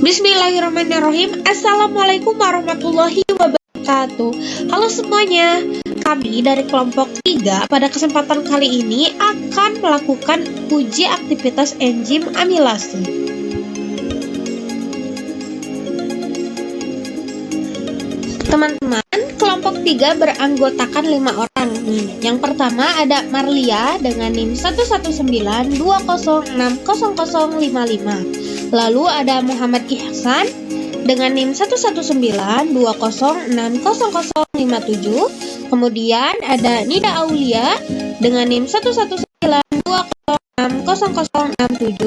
Bismillahirrahmanirrahim. Assalamualaikum warahmatullahi wabarakatuh. Halo semuanya, kami dari kelompok 3 pada kesempatan kali ini akan melakukan uji aktivitas enzim amilase. Teman-teman, kelompok 3 beranggotakan 5 orang nih. Yang pertama ada Marlia dengan NIM 11920600055. Lalu ada Muhammad Ihsan dengan NIM 11920600057. Kemudian ada Nida Aulia dengan NIM 11920600067.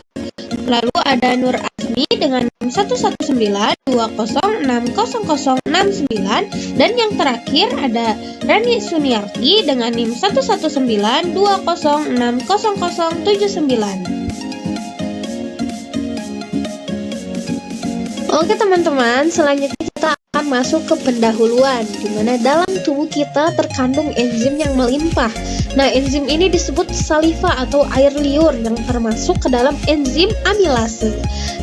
Lalu ada Nur Azmi dengan NIM 11920600069. Dan yang terakhir ada Rani Suniarti dengan NIM 11920600079. Oke teman-teman, selanjutnya kita akan masuk ke pendahuluan, di mana dalam tubuh kita terkandung enzim yang melimpah. Nah, enzim ini disebut saliva atau air liur yang termasuk ke dalam enzim amilase.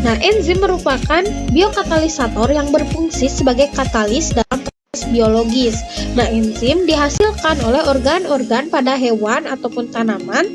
Nah, enzim merupakan biokatalisator yang berfungsi sebagai katalis dalam proses biologis. Nah, enzim dihasilkan oleh organ-organ pada hewan ataupun tanaman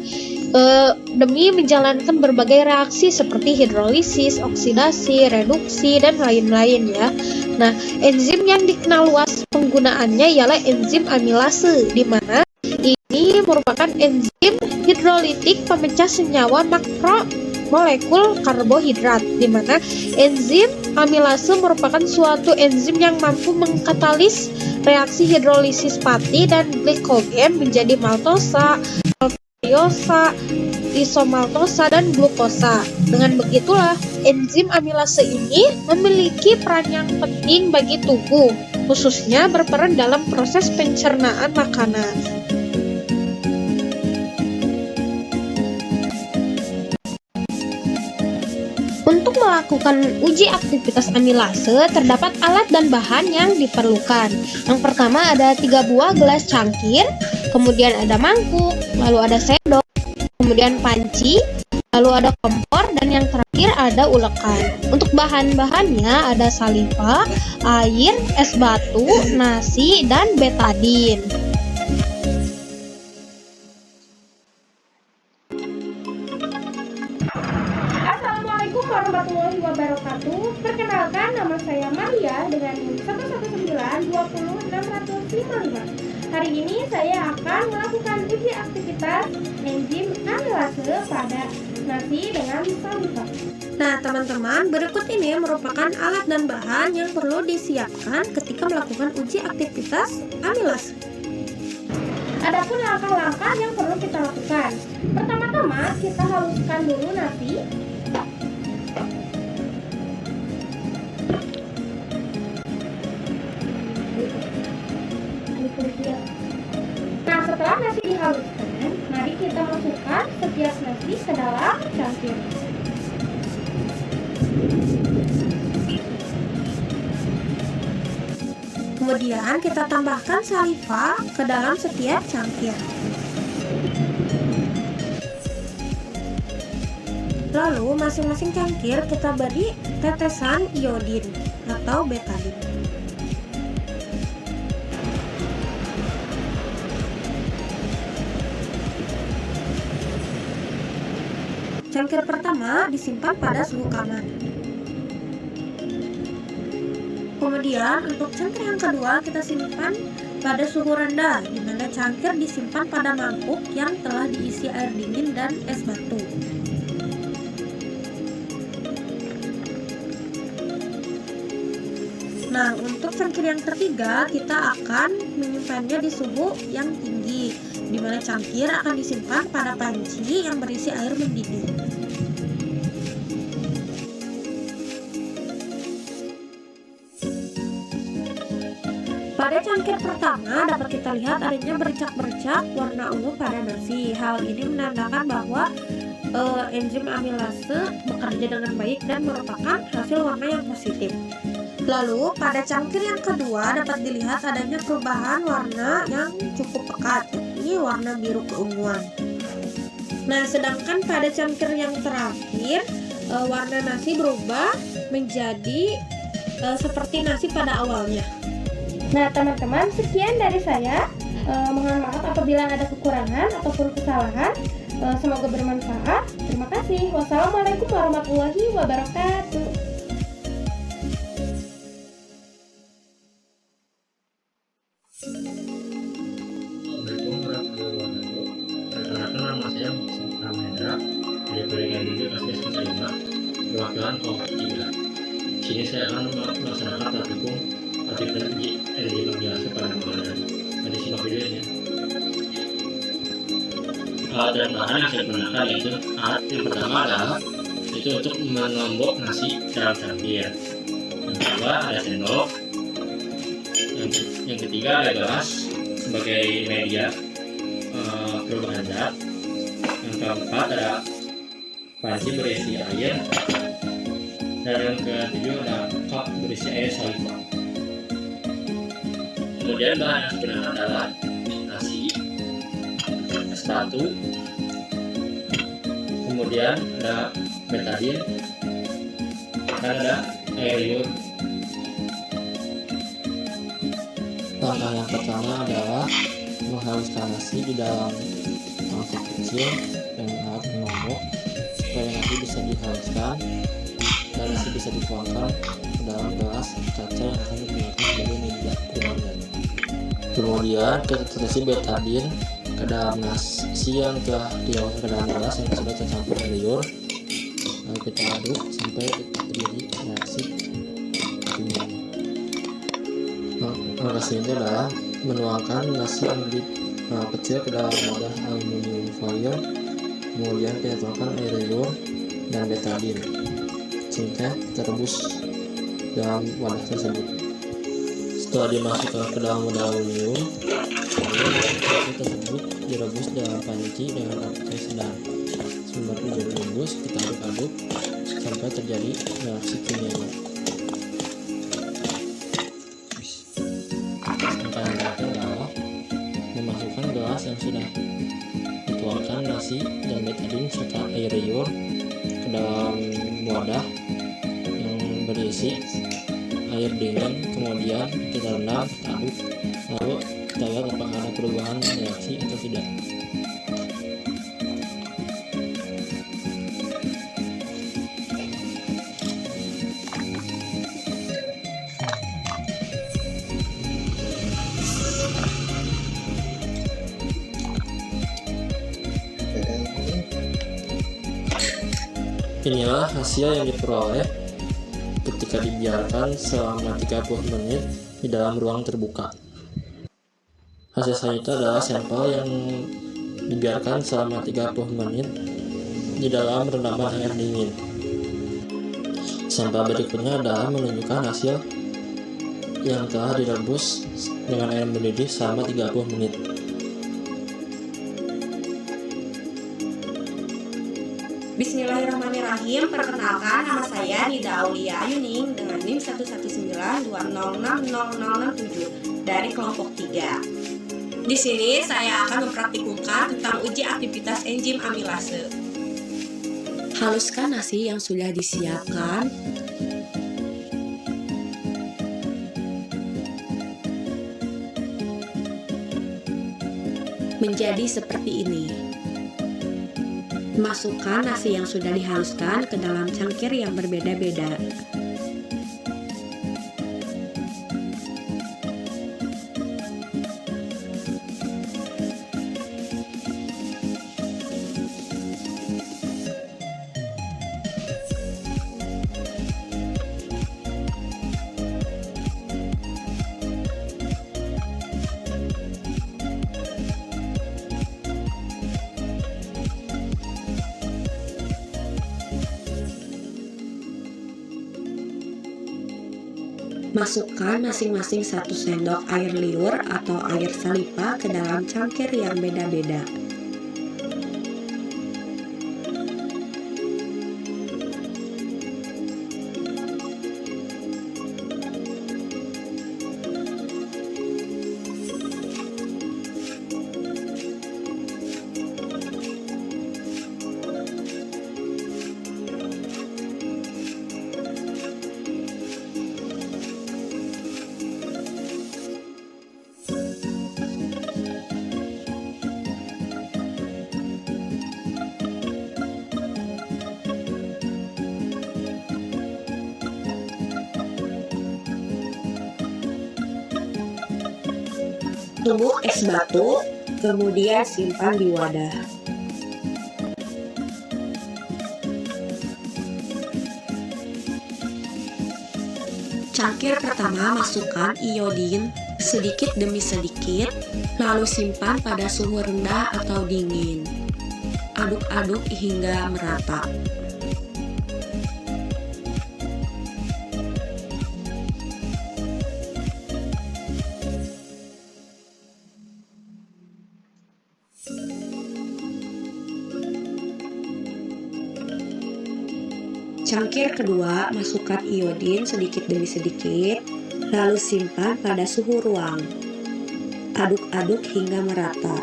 demi menjalankan berbagai reaksi seperti hidrolisis, oksidasi, reduksi, dan lain-lain ya. Nah, enzim yang dikenal luas penggunaannya ialah enzim amilase, di mana ini merupakan enzim hidrolitik pemecah senyawa makromolekul karbohidrat, di mana enzim amilase merupakan suatu enzim yang mampu mengkatalis reaksi hidrolisis pati dan glikogen menjadi maltosa, isomaltosa, dan glukosa. Dengan begitulah, enzim amilase ini memiliki peran yang penting bagi tubuh, khususnya berperan dalam proses pencernaan makanan. Untuk melakukan uji aktivitas amilase, terdapat alat dan bahan yang diperlukan. Yang pertama ada 3 buah gelas cangkir, kemudian ada mangkuk, lalu ada sendok, kemudian panci, lalu ada kompor, dan yang terakhir ada ulekan. Untuk bahan-bahannya ada saliva, air, es batu, nasi, dan betadin. Assalamualaikum warahmatullahi wabarakatuh. Perkenalkan, nama saya Maria dengan NIM 11920600055. Hari ini saya akan melakukan uji aktivitas enzim amilase pada nasi dengan saliva. Nah teman-teman, berikut ini merupakan alat dan bahan yang perlu disiapkan ketika melakukan uji aktivitas amilase. Adapun langkah-langkah yang perlu kita lakukan. Pertama-tama kita haluskan dulu nasi. Nah, setelah nasi dihaluskan, mari kita masukkan setiap nasi ke dalam cangkir. Kemudian kita tambahkan saliva ke dalam setiap cangkir. Lalu masing-masing cangkir kita beri tetesan iodin atau betadin. Cangkir pertama disimpan pada suhu kamar. Kemudian untuk cangkir yang kedua kita simpan pada suhu rendah, di mana cangkir disimpan pada mangkuk yang telah diisi air dingin dan es batu. Nah, untuk cangkir yang ketiga kita akan menyimpannya di suhu yang tinggi, di mana cangkir akan disimpan pada panci yang berisi air mendidih. Pada cangkir pertama dapat kita lihat adanya bercak-bercak warna ungu pada nasi. Hal ini menandakan bahwa enzim amilase bekerja dengan baik dan merupakan hasil warna yang positif. Lalu pada cangkir yang kedua dapat dilihat adanya perubahan warna yang cukup pekat, ini warna biru keunguan. Nah, sedangkan pada cangkir yang terakhir warna nasi berubah menjadi seperti nasi pada awalnya. Nah teman-teman, sekian dari saya. Mohon maaf apabila ada kekurangan ataupun kesalahan. Semoga bermanfaat. Terima kasih. Wassalamualaikum warahmatullahi wabarakatuh. Assalamualaikum warahmatullahi wabarakatuh. Perkenalkan, nama saya Muhammad Ramendra dari Pendidikan Tinggi kelas 5 perwakilan kelompok 3. Sini saya akan melaksanakan praktikum aktivitas energi biasa pada pengenalan. Ada simak videonya. Alat dan bahan yang saya gunakan yaitu alat yang pertama adalah itu untuk menombok nasi dalam cangkir. Yang kedua ada sendok. Yang ketiga ada gelas sebagai media perubahan zat. Yang keempat ada panci berisi air, dan yang ketujuh ada cup berisi air saliva. Kemudian bahan yang digunakan adalah nasi, es batu, kemudian ada betadine, dan ada air liur. Langkah yang pertama adalah menghaluskan nasi di dalam mangkok kecil dengan alat menombok supaya nasi bisa dihaluskan dan nasi bisa dituangkan ke dalam gelas kaca yang akan digunakan sebagai media perubahan. Kemudian kita tetes betadine ke dalam nasi yang telah dihaluskan ke dalam gelas yang sudah tercampur liur. Lalu kita aduk sampai terjadi reaksi kimia. Langkah selanjutnya adalah menuangkan nasi yang kecil ke dalam wadah aluminium foil. Kemudian kita tuangkan air liur dan betadine. Selanjutnya kita rebus dalam wadah tersebut. Setelah dimasukkan ke dalam wadah aluminium, nasi tersebut direbus dalam panci dengan api sedang. Sembari direbus, kita aduk-aduk sampai terjadi reaksi kimianya. Memasukkan gelas yang sudah dituangkan nasi dan betadine serta air liur ke dalam wadah yang berisi air dingin. Kemudian kita rendam, kita aduk, lalu kita lihat apakah ada perubahan reaksi atau tidak. Inilah hasil yang diperoleh ketika dibiarkan selama 30 menit di dalam ruang terbuka. Hasil selanjutnya adalah sampel yang dibiarkan selama 30 menit di dalam rendaman air dingin. Sampel berikutnya adalah menunjukkan hasil yang telah direbus dengan air mendidih selama 30 menit. Bismillahirrahmanirrahim. Perkenalkan, nama saya Nida Aulia Ayuning dengan NIM 119206067 dari kelompok 3. Di sini saya akan mempraktikumkan tentang uji aktivitas enzim amilase. Haluskan nasi yang sudah disiapkan. Menjadi seperti ini. Masukkan nasi yang sudah dihaluskan ke dalam cangkir yang berbeda-beda. Masukkan masing-masing 1 sendok air liur atau air saliva ke dalam cangkir yang beda-beda. tumbuk es batu, kemudian simpan di wadah. Cangkir pertama masukkan iodin sedikit demi sedikit, lalu simpan pada suhu rendah atau dingin. Aduk-aduk hingga merata. Cangkir kedua, masukkan iodin sedikit demi sedikit, lalu simpan pada suhu ruang. Aduk-aduk hingga merata.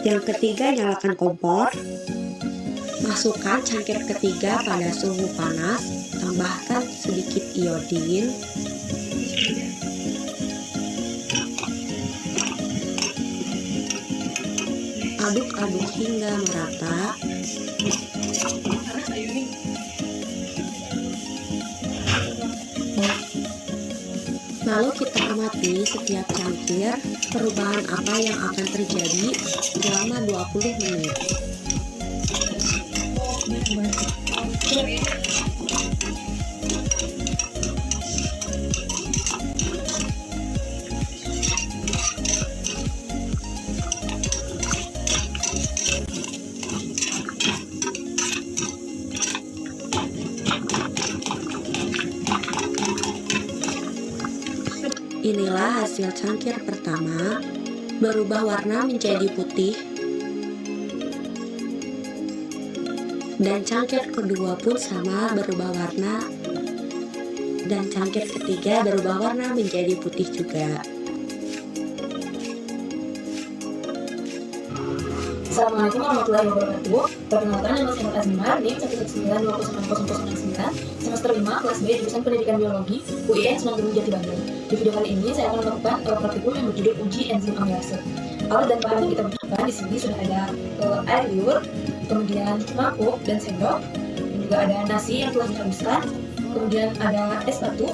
Yang ketiga, nyalakan kompor. Masukkan cangkir ketiga pada suhu panas, tambahkan sedikit iodin. Aduk-aduk hingga merata. Lalu kita amati setiap cangkir perubahan apa yang akan terjadi selama 20 menit. Inilah hasil cangkir pertama, berubah warna menjadi putih, dan cangkir kedua pun sama berubah warna, dan cangkir ketiga berubah warna menjadi putih juga. Assalamualaikum warahmatullahi wabarakatuh. Perkenalkan, nama saya Azmar, NIM 119209009, semester 5, kelas B, jurusan Pendidikan Biologi, UIN Sunan Gunung Jati Bandung. Di video kali ini saya akan melakukan praktikum yang berjudul uji enzim amilase. Alat dan bahan yang kita butuhkan di sini sudah ada air liur, kemudian mangkuk dan sendok, dan juga ada nasi yang telah direbuskan, kemudian ada es batu,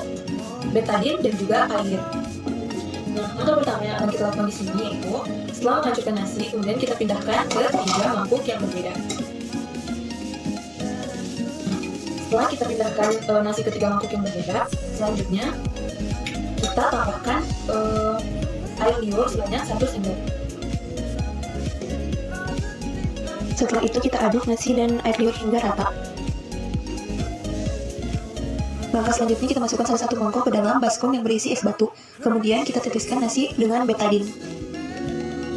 betadin, dan juga air. Nah, langkah pertama yang akan kita lakukan di sini yaitu setelah menghancurkan nasi, kemudian kita pindahkan ke 3 mangkuk yang berbeda. Setelah kita pindahkan nasi ke 3 mangkuk yang berbeda, selanjutnya kita tambahkan air liur sebanyak 1 sendok. Setelah itu kita aduk nasi dan air liur hingga rata. Langkah selanjutnya kita masukkan salah satu mangkok ke dalam baskom yang berisi es batu. Kemudian kita teteskan nasi dengan betadin.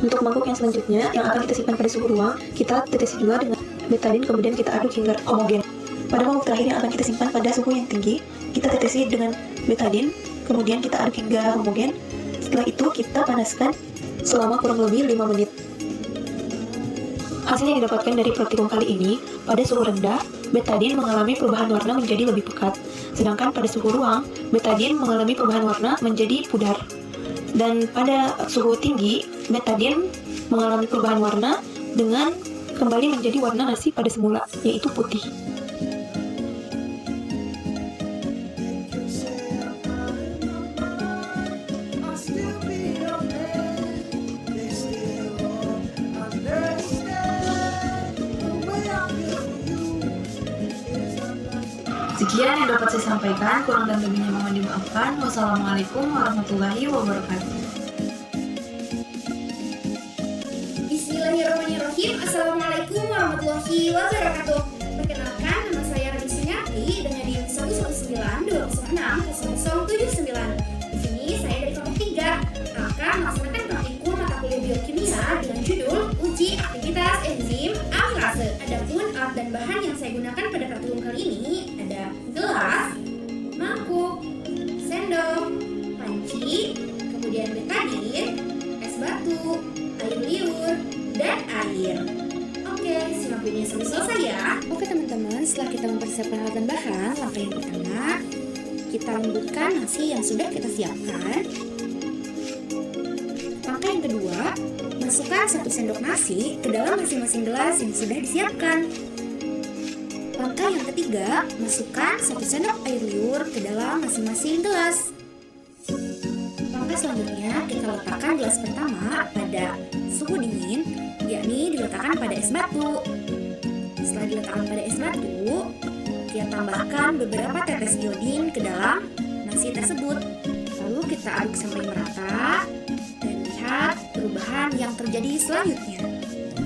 Untuk mangkok yang selanjutnya yang akan kita simpan pada suhu ruang, kita tetesi juga dengan betadin, kemudian kita aduk hingga homogen. Pada mangkok terakhir yang akan kita simpan pada suhu yang tinggi, kita tetesi dengan betadin, kemudian kita aduk hingga homogen. Setelah itu kita panaskan selama kurang lebih 5 menit. Hasil yang didapatkan dari praktikum kali ini, pada suhu rendah, betadin mengalami perubahan warna menjadi lebih pekat. Sedangkan pada suhu ruang, betadin mengalami perubahan warna menjadi pudar. Dan pada suhu tinggi, betadin mengalami perubahan warna dengan kembali menjadi warna nasi pada semula, yaitu putih. Sekian yang dapat saya sampaikan, kurang dan lebihnya mohon dimaafkan. Wassalamualaikum warahmatullahi wabarakatuh. Bismillahirrahmanirrahim. Assalamualaikum warahmatullahi wabarakatuh. Perkenalkan, nama saya Rabi Sunyati dengan NIM 119206079. Di sini saya dari kelompok 3 akan melaksanakan praktikum mata kuliah biokimia dengan judul uji aktivitas enzim amilase. Adapun alat dan bahan yang saya gunakan pada praktikum kali ini ada gelas, mangkuk, sendok, panci, kemudian betadin, es batu, air liur, dan air. Oke, simak videonya sampai selesai ya. Oke teman-teman, setelah kita mempersiapkan alat dan bahan, langkah yang pertama kita lembutkan nasi yang sudah kita siapkan. Langkah yang kedua, masukkan 1 sendok nasi ke dalam masing-masing gelas yang sudah disiapkan. Langkah yang ketiga, masukkan 1 sendok air liur ke dalam masing-masing gelas. Langkah selanjutnya, kita letakkan gelas pertama pada suhu dingin, yakni diletakkan pada es batu. Setelah diletakkan pada es batu, kita tambahkan beberapa tetes iodin ke dalam nasi tersebut. Lalu kita aduk sampai merata dan lihat perubahan yang terjadi selanjutnya.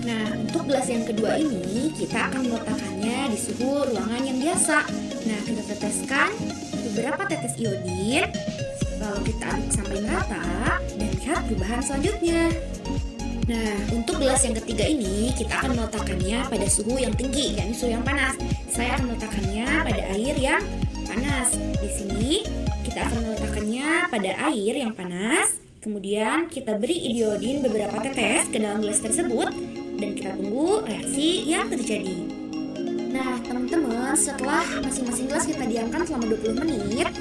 Nah, untuk gelas yang kedua ini kita akan meletakkannya di suhu ruangan yang biasa. Nah, kita teteskan beberapa tetes iodin, lalu kita aduk sampai merata dan lihat perubahan selanjutnya. Nah, untuk gelas yang ketiga ini kita akan meletakkannya pada suhu yang tinggi, yakni suhu yang panas. Saya akan meletakkannya pada air yang panas. Di sini kita akan meletakkannya pada air yang panas. Kemudian kita beri iodin beberapa tetes ke dalam gelas tersebut dan kita tunggu reaksi yang terjadi. Nah, teman-teman, setelah masing-masing gelas kita diamkan selama 20 menit,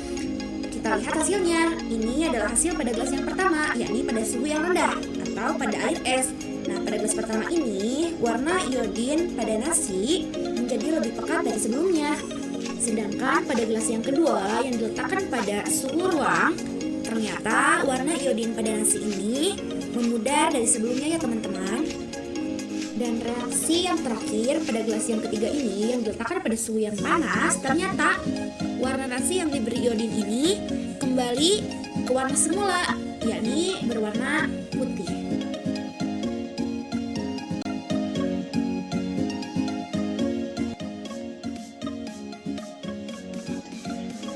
kita lihat hasilnya. Ini adalah hasil pada gelas yang pertama, yakni pada suhu yang rendah atau pada air es. Nah, pada gelas pertama ini, warna iodin pada nasi menjadi lebih pekat dari sebelumnya. Sedangkan pada gelas yang kedua yang diletakkan pada suhu ruang, ternyata warna iodin pada nasi ini memudar dari sebelumnya ya teman-teman. Dan reaksi yang terakhir pada gelas yang ketiga ini yang diletakkan pada suhu yang panas, ternyata warna nasi yang diberi iodin ini kembali ke warna semula, yakni berwarna putih.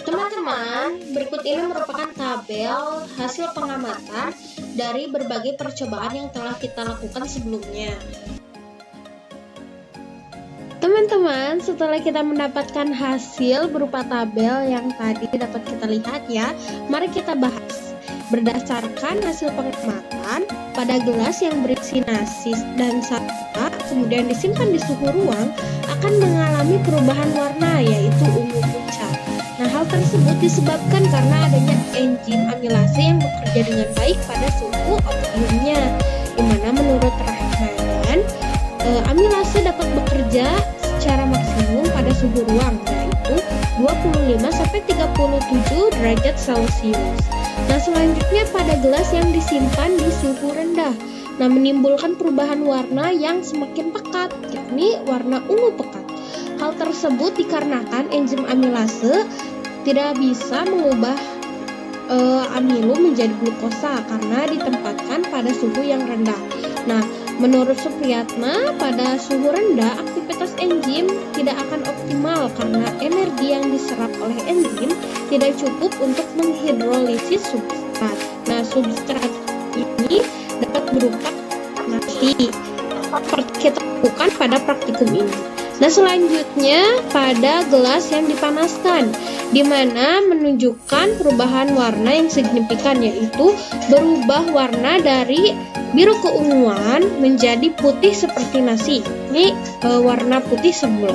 Teman-teman, berikut ini merupakan tabel hasil pengamatan dari berbagai percobaan yang telah kita lakukan sebelumnya. Teman-teman, setelah kita mendapatkan hasil berupa tabel yang tadi dapat kita lihat ya, mari kita bahas. Berdasarkan hasil pengamatan, pada gelas yang berisi nasi dan sata, kemudian disimpan di suhu ruang, akan mengalami perubahan warna, yaitu ungu pucat. Nah, hal tersebut disebabkan karena adanya enzim amilase yang bekerja dengan baik pada suhu optimumnya, di mana menurut Rahman, amilase dapat bekerja secara maksimum pada suhu ruang, yaitu 25-37 derajat Celcius. Nah, selanjutnya pada gelas yang disimpan di suhu rendah, nah menimbulkan perubahan warna yang semakin pekat, yakni warna ungu pekat. Hal tersebut dikarenakan enzim amilase tidak bisa mengubah amilo menjadi glukosa karena ditempatkan pada suhu yang rendah. Nah, menurut Supriyatna, pada suhu rendah aktivitas enzim tidak akan optimal karena energi yang diserap oleh enzim tidak cukup untuk menghidrolisis substrat. Nah, substrat ini dapat berupa nasi. Kita lakukan pada praktikum ini. Nah, selanjutnya pada gelas yang dipanaskan, di mana menunjukkan perubahan warna yang signifikan, yaitu berubah warna dari biru keunguan menjadi putih seperti nasi. Ini warna putih semula.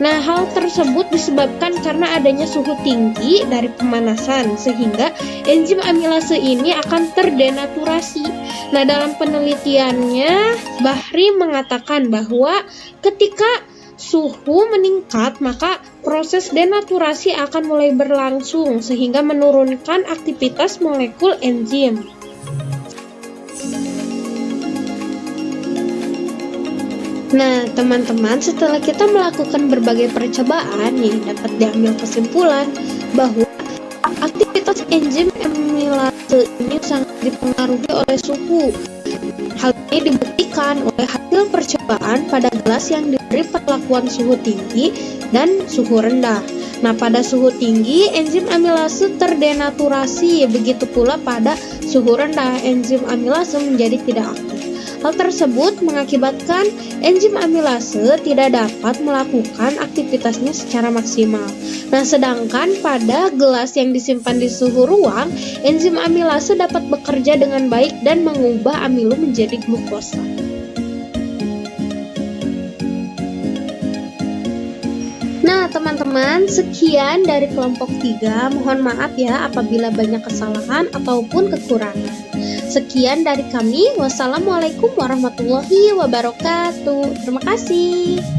Nah, hal tersebut disebabkan karena adanya suhu tinggi dari pemanasan, sehingga enzim amilase ini akan terdenaturasi. Nah, dalam penelitiannya, Bahri mengatakan bahwa ketika suhu meningkat, maka proses denaturasi akan mulai berlangsung sehingga menurunkan aktivitas molekul enzim. Nah, teman-teman, setelah kita melakukan berbagai percobaan, dapat diambil kesimpulan bahwa aktivitas enzim amilase ini sangat dipengaruhi oleh suhu. Hal ini dibuktikan oleh hasil percobaan pada gelas yang diberi perlakuan suhu tinggi dan suhu rendah. Nah, pada suhu tinggi enzim amilase terdenaturasi, begitu pula pada suhu rendah enzim amilase menjadi tidak aktif. Hal tersebut mengakibatkan enzim amilase tidak dapat melakukan aktivitasnya secara maksimal. Nah, sedangkan pada gelas yang disimpan di suhu ruang, enzim amilase dapat bekerja dengan baik dan mengubah amilo menjadi glukosa. Nah, teman-teman, sekian dari kelompok 3. Mohon maaf ya apabila banyak kesalahan ataupun kekurangan. Sekian dari kami. Wassalamualaikum warahmatullahi wabarakatuh. Terima kasih.